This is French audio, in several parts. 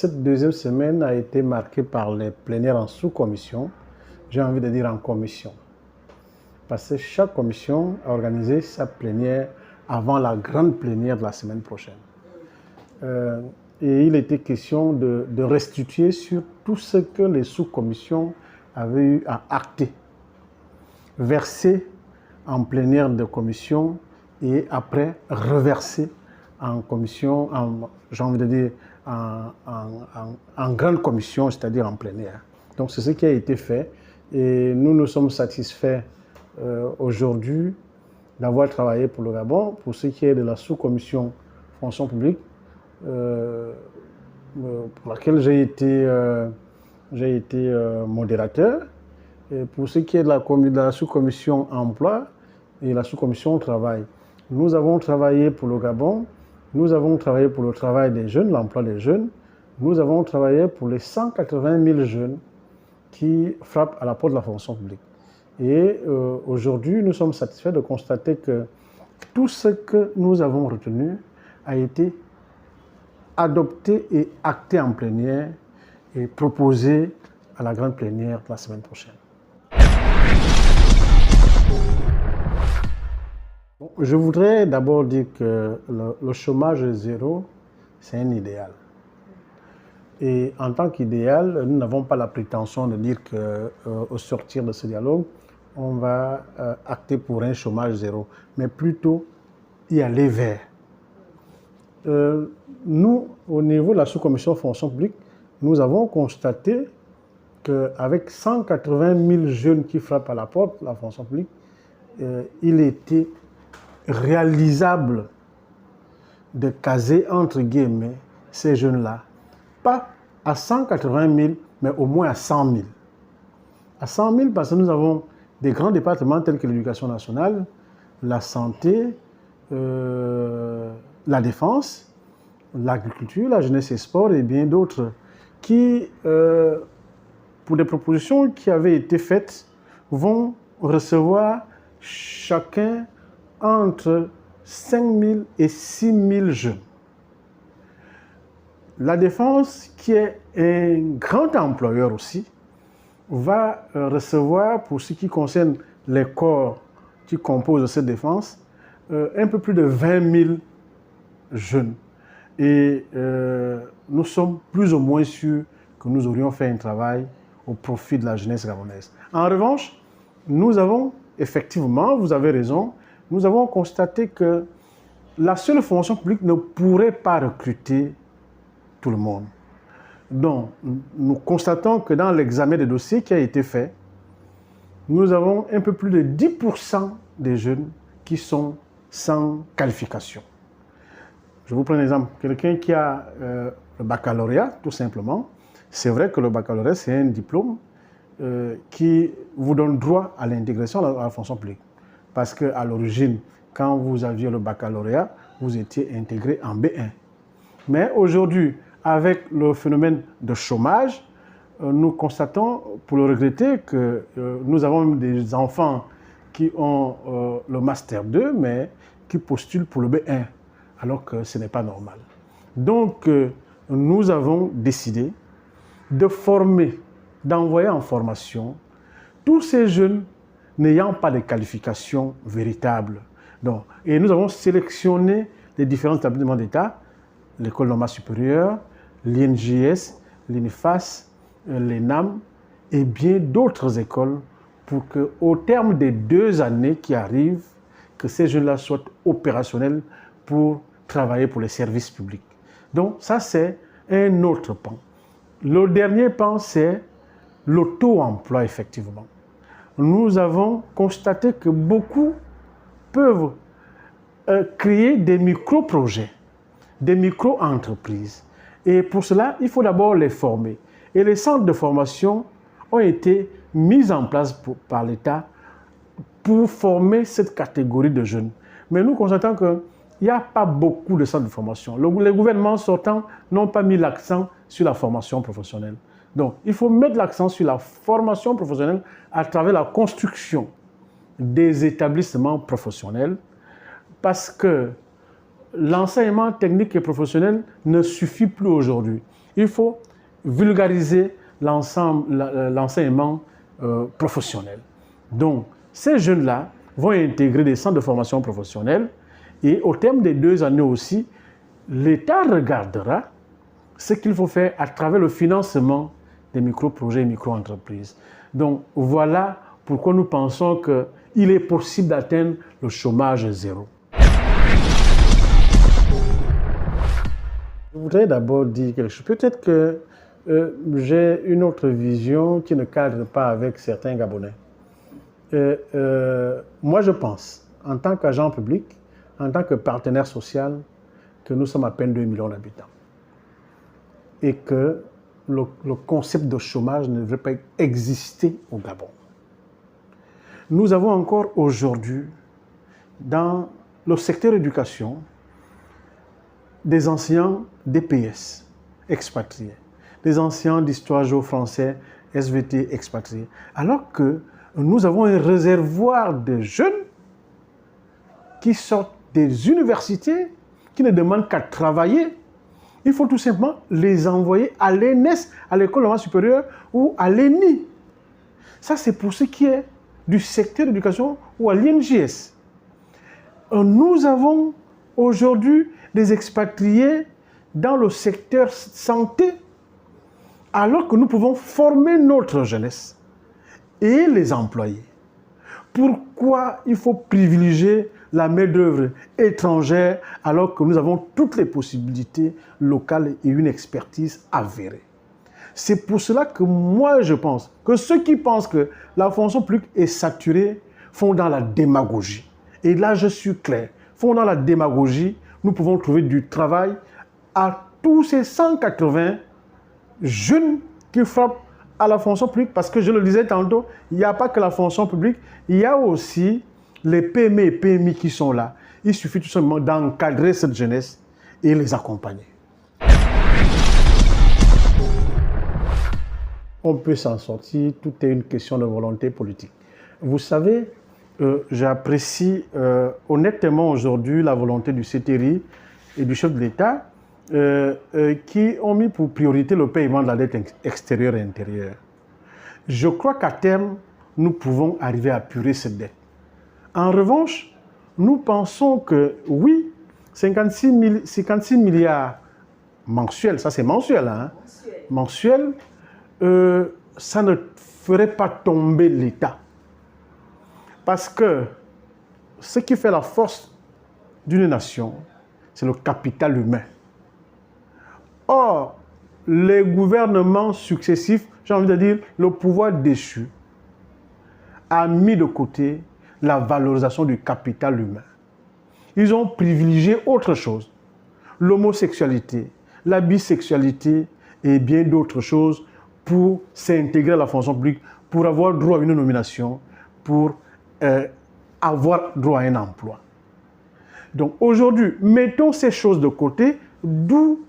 Cette deuxième semaine a été marquée par les plénières en sous-commission, j'ai envie de dire en commission. Parce que chaque commission a organisé sa plénière avant la grande plénière de la semaine prochaine. Et il était question de restituer sur tout ce que les sous-commissions avaient eu à acter, verser en plénière de commission et après reverser en commission, j'ai envie de dire en grande commission, c'est-à-dire en plénière. Donc c'est ce qui a été fait et nous nous sommes satisfaits aujourd'hui d'avoir travaillé pour le Gabon. Pour ce qui est de la sous-commission fonction publique, pour laquelle j'ai été modérateur. Et pour ce qui est de la sous-commission emploi et la sous-commission travail, nous avons travaillé pour le Gabon, nous avons travaillé pour le travail des jeunes, l'emploi des jeunes, nous avons travaillé pour les 180 000 jeunes qui frappent à la porte de la fonction publique. Et aujourd'hui, nous sommes satisfaits de constater que tout ce que nous avons retenu a été adopté et acté en plénière et proposé à la grande plénière de la semaine prochaine. Bon, je voudrais d'abord dire que le chômage zéro, c'est un idéal. Et en tant qu'idéal, nous n'avons pas la prétention de dire qu'au sortir de ce dialogue, on va acter pour un chômage zéro, mais plutôt y aller vers. Nous, au niveau de la sous-commission fonction publique, nous avons constaté qu'avec 180 000 jeunes qui frappent à la porte de la fonction publique, il était réalisable de caser, entre guillemets, ces jeunes-là, pas à 180 000, mais au moins à 100 000. À 100 000 parce que nous avons des grands départements tels que l'éducation nationale, la santé, la défense, l'agriculture, la jeunesse et sport et bien d'autres qui, pour des propositions qui avaient été faites, vont recevoir chacun entre 5 000 et 6 000 jeunes. La défense, qui est un grand employeur aussi, va recevoir, pour ce qui concerne les corps qui composent cette défense, un peu plus de 20 000 jeunes. Et nous sommes plus ou moins sûrs que nous aurions fait un travail au profit de la jeunesse gabonaise. En revanche, nous avons effectivement, vous avez raison, nous avons constaté que la seule fonction publique ne pourrait pas recruter tout le monde. Donc, nous constatons que dans l'examen des dossiers qui a été fait, nous avons un peu plus de 10% des jeunes qui sont sans qualification. Je vous prends un exemple. Quelqu'un qui a le baccalauréat, tout simplement, c'est vrai que le baccalauréat, c'est un diplôme qui vous donne droit à l'intégration à la fonction publique. Parce qu'à l'origine, quand vous aviez le baccalauréat, vous étiez intégré en B1. Mais aujourd'hui, avec le phénomène de chômage, nous constatons, pour le regretter, que nous avons des enfants qui ont le Master 2, mais qui postulent pour le B1, alors que ce n'est pas normal. Donc, nous avons décidé de former, d'envoyer en formation tous ces jeunes n'ayant pas de qualification véritable. Donc, et nous avons sélectionné les différents établissements d'État, l'école normale supérieure, l'INJS, l'INFAS, l'ENAM et bien d'autres écoles pour qu'au terme des 2 années qui arrivent, que ces jeunes-là soient opérationnels pour travailler pour les services publics. Donc ça, c'est un autre pan. Le dernier pan, c'est l'auto-emploi, effectivement. Nous avons constaté que beaucoup peuvent créer des micro-projets, des micro-entreprises. Et pour cela, il faut d'abord les former. Et les centres de formation ont été mis en place par l'État pour former cette catégorie de jeunes. Mais nous constatons qu'il n'y a pas beaucoup de centres de formation. Les gouvernements sortants n'ont pas mis l'accent sur la formation professionnelle. Donc, il faut mettre l'accent sur la formation professionnelle à travers la construction des établissements professionnels parce que l'enseignement technique et professionnel ne suffit plus aujourd'hui. Il faut vulgariser l'enseignement professionnel. Donc, ces jeunes-là vont intégrer des centres de formation professionnelle et au terme des 2 années aussi, l'État regardera ce qu'il faut faire à travers le financement des micro-projets et micro-entreprises. Donc, voilà pourquoi nous pensons qu'il est possible d'atteindre le chômage zéro. Je voudrais d'abord dire quelque chose. Peut-être que j'ai une autre vision qui ne cadre pas avec certains Gabonais. Moi, je pense, en tant qu'agent public, en tant que partenaire social, que nous sommes à peine 2 millions d'habitants. Et que le concept de chômage ne devrait pas exister au Gabon. Nous avons encore aujourd'hui, dans le secteur éducation, des enseignants d'EPS expatriés, des enseignants d'histoire géo-français, SVT expatriés, alors que nous avons un réservoir de jeunes qui sortent des universités, qui ne demandent qu'à travailler. Il faut tout simplement les envoyer à l'ENS, à l'école normale supérieure ou à l'ENI. Ça, c'est pour ce qui est du secteur d'éducation ou à l'INJS. Nous avons aujourd'hui des expatriés dans le secteur santé, alors que nous pouvons former notre jeunesse et les employer. Pourquoi il faut privilégier la main-d'œuvre étrangère alors que nous avons toutes les possibilités locales et une expertise avérée? C'est pour cela que moi je pense que ceux qui pensent que la fonction publique est saturée font dans la démagogie. Et là je suis clair, font dans la démagogie. Nous pouvons trouver du travail à tous ces 180 jeunes qui frappent à la fonction publique, parce que je le disais tantôt, il n'y a pas que la fonction publique, il y a aussi les PME et PMI qui sont là. Il suffit tout simplement d'encadrer cette jeunesse et les accompagner. On peut s'en sortir, tout est une question de volonté politique. Vous savez, j'apprécie honnêtement aujourd'hui la volonté du CTRI et du chef de l'État qui ont mis pour priorité le paiement de la dette extérieure et intérieure. Je crois qu'à terme, nous pouvons arriver à apurer cette dette. En revanche, nous pensons que oui, 56 milliards mensuels, ça c'est mensuel, hein, mensuel, ça ne ferait pas tomber l'État. Parce que ce qui fait la force d'une nation, c'est le capital humain. Or, les gouvernements successifs, j'ai envie de dire, le pouvoir déchu, a mis de côté la valorisation du capital humain. Ils ont privilégié autre chose, l'homosexualité, la bisexualité et bien d'autres choses pour s'intégrer à la fonction publique, pour avoir droit à une nomination, pour avoir droit à un emploi. Donc aujourd'hui, mettons ces choses de côté, d'où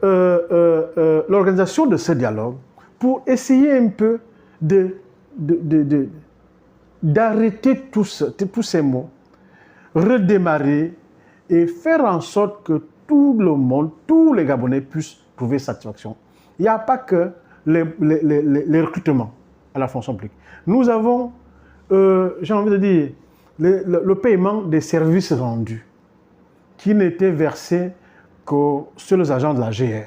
l'organisation de ce dialogue pour essayer un peu d'arrêter tous ces mots, redémarrer et faire en sorte que tout le monde, tous les Gabonais puissent trouver satisfaction. Il n'y a pas que les recrutements à la fonction publique. Nous avons, j'ai envie de dire, le paiement des services rendus qui n'était versé qu'aux seuls agents de la GR.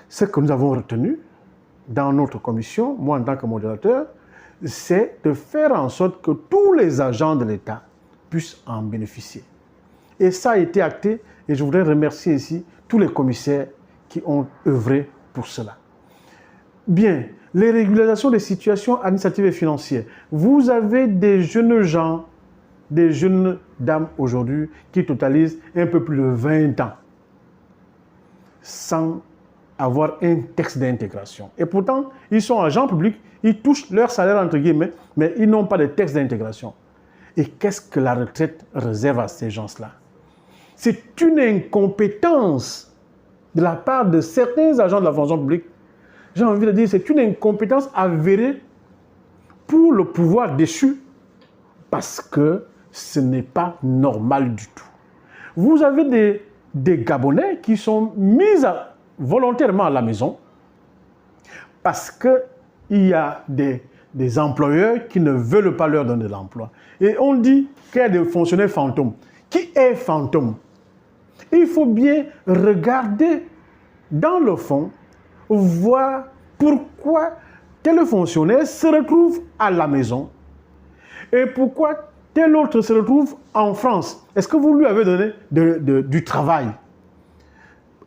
Ce que nous avons retenu dans notre commission, moi en tant que modérateur, c'est de faire en sorte que tous les agents de l'État puissent en bénéficier. Et ça a été acté, et je voudrais remercier ici tous les commissaires qui ont œuvré pour cela. Bien, les régularisations des situations administratives et financières. Vous avez des jeunes gens, des jeunes dames aujourd'hui qui totalisent un peu plus de 20 ans sans avoir un texte d'intégration. Et pourtant, ils sont agents publics, ils touchent leur salaire entre guillemets, mais ils n'ont pas de texte d'intégration. Et qu'est-ce que la retraite réserve à ces gens-là? C'est une incompétence de la part de certains agents de la fonction publique. J'ai envie de dire, c'est une incompétence avérée pour le pouvoir déchu, parce que ce n'est pas normal du tout. Vous avez des Gabonais qui sont mis volontairement à la maison parce qu'il y a des employeurs qui ne veulent pas leur donner de l'emploi. Et on dit qu'il y a des fonctionnaires fantômes. Qui est fantôme? Il faut bien regarder dans le fond, voir pourquoi tel fonctionnaire se retrouve à la maison et pourquoi tel autre se retrouve en France. Est-ce que vous lui avez donné du travail?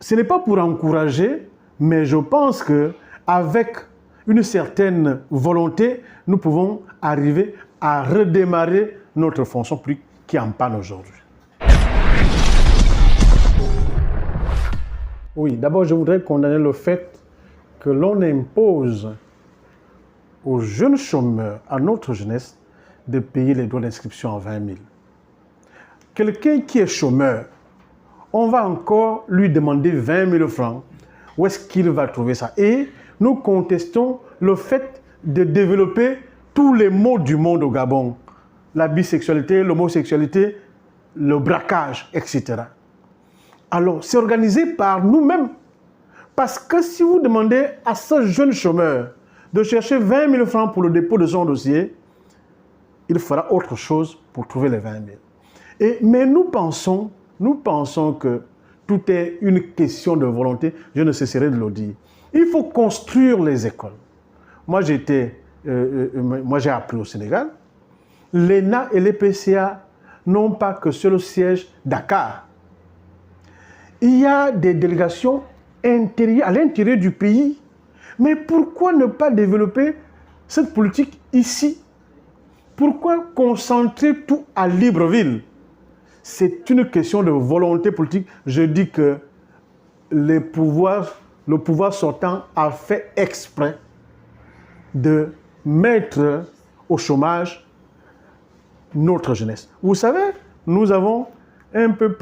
Ce n'est pas pour encourager, mais je pense qu'avec une certaine volonté, nous pouvons arriver à redémarrer notre fonction publique qui est en panne aujourd'hui. Oui, d'abord, je voudrais condamner le fait que l'on impose aux jeunes chômeurs, à notre jeunesse, de payer les droits d'inscription à 20 000. Quelqu'un qui est chômeur, on va encore lui demander 20 000 francs. Où est-ce qu'il va trouver ça? Et nous contestons le fait de développer tous les maux du monde au Gabon. La bisexualité, l'homosexualité, le braquage, etc. Alors, c'est organisé par nous-mêmes. Parce que si vous demandez à ce jeune chômeur de chercher 20 000 francs pour le dépôt de son dossier, il fera autre chose pour trouver les 20 000. Mais nous pensons que tout est une question de volonté. Je ne cesserai de le dire. Il faut construire les écoles. Moi, j'ai appris au Sénégal. L'ENA et l'EPCA n'ont pas que seul siège Dakar. Il y a des délégations à l'intérieur du pays. Mais pourquoi ne pas développer cette politique ici? Pourquoi concentrer tout à Libreville? C'est une question de volonté politique. Je dis que le pouvoir sortant a fait exprès de mettre au chômage notre jeunesse. Vous savez, nous avons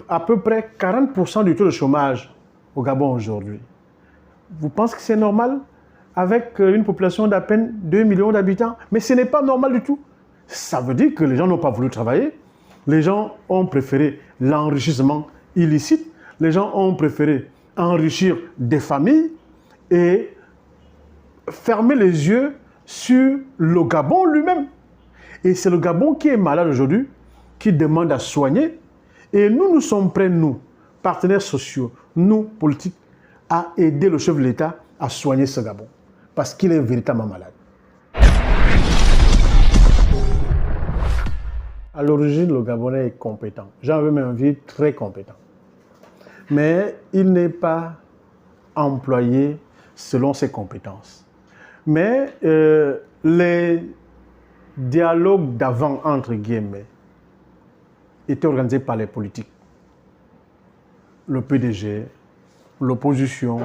à peu près 40% du taux de chômage au Gabon aujourd'hui. Vous pensez que c'est normal avec une population d'à peine 2 millions d'habitants? Mais ce n'est pas normal du tout. Ça veut dire que les gens n'ont pas voulu travailler. Les gens ont préféré l'enrichissement illicite. Les gens ont préféré enrichir des familles et fermer les yeux sur le Gabon lui-même. Et c'est le Gabon qui est malade aujourd'hui, qui demande à soigner. Et nous sommes prêts, nous, partenaires sociaux, nous, politiques, à aider le chef de l'État à soigner ce Gabon. Parce qu'il est véritablement malade. À l'origine, le Gabonais est compétent. J'avais même envie très compétent. Mais il n'est pas employé selon ses compétences. Mais les dialogues d'avant, entre guillemets, étaient organisés par les politiques. Le PDG, l'opposition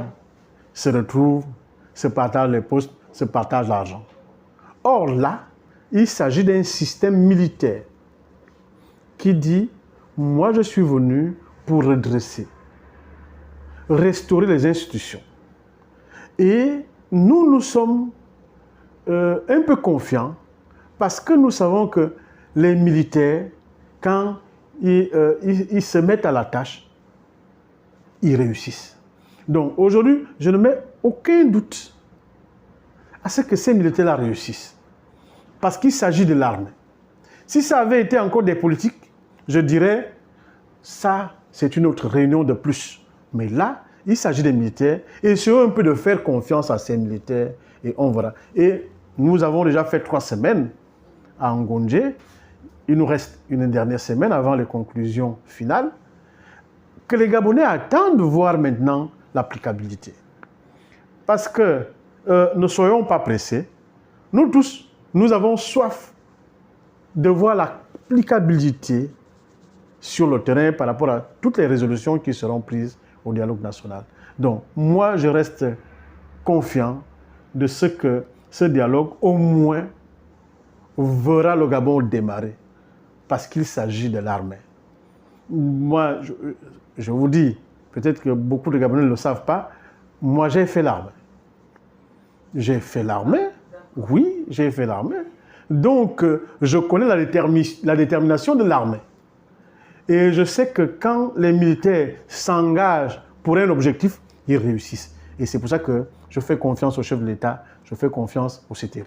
se retrouvent, se partagent les postes, se partagent l'argent. Or là, il s'agit d'un système militaire qui dit « Moi, je suis venu pour redresser, restaurer les institutions. » Et nous sommes un peu confiants parce que nous savons que les militaires, quand ils se mettent à la tâche, ils réussissent. Donc aujourd'hui, je ne mets aucun doute à ce que ces militaires-là réussissent. Parce qu'il s'agit de l'armée. Si ça avait été encore des politiques, je dirais, ça, c'est une autre réunion de plus. Mais là, il s'agit des militaires. Et c'est un peu de faire confiance à ces militaires. Et on verra. Et nous avons déjà fait 3 semaines à Ngondje. Il nous reste une dernière semaine avant les conclusions finales. Que les Gabonais attendent de voir maintenant l'applicabilité. Parce que ne soyons pas pressés. Nous tous, nous avons soif de voir l'applicabilité sur le terrain par rapport à toutes les résolutions qui seront prises au dialogue national. Donc, moi, je reste confiant de ce que ce dialogue, au moins, verra le Gabon démarrer. Parce qu'il s'agit de l'armée. Moi, je vous dis, peut-être que beaucoup de Gabonais ne le savent pas, moi, j'ai fait l'armée. J'ai fait l'armée. Oui, j'ai fait l'armée. Donc, je connais la détermination de l'armée. Et je sais que quand les militaires s'engagent pour un objectif, ils réussissent. Et c'est pour ça que je fais confiance au chef de l'État, je fais confiance au CTR.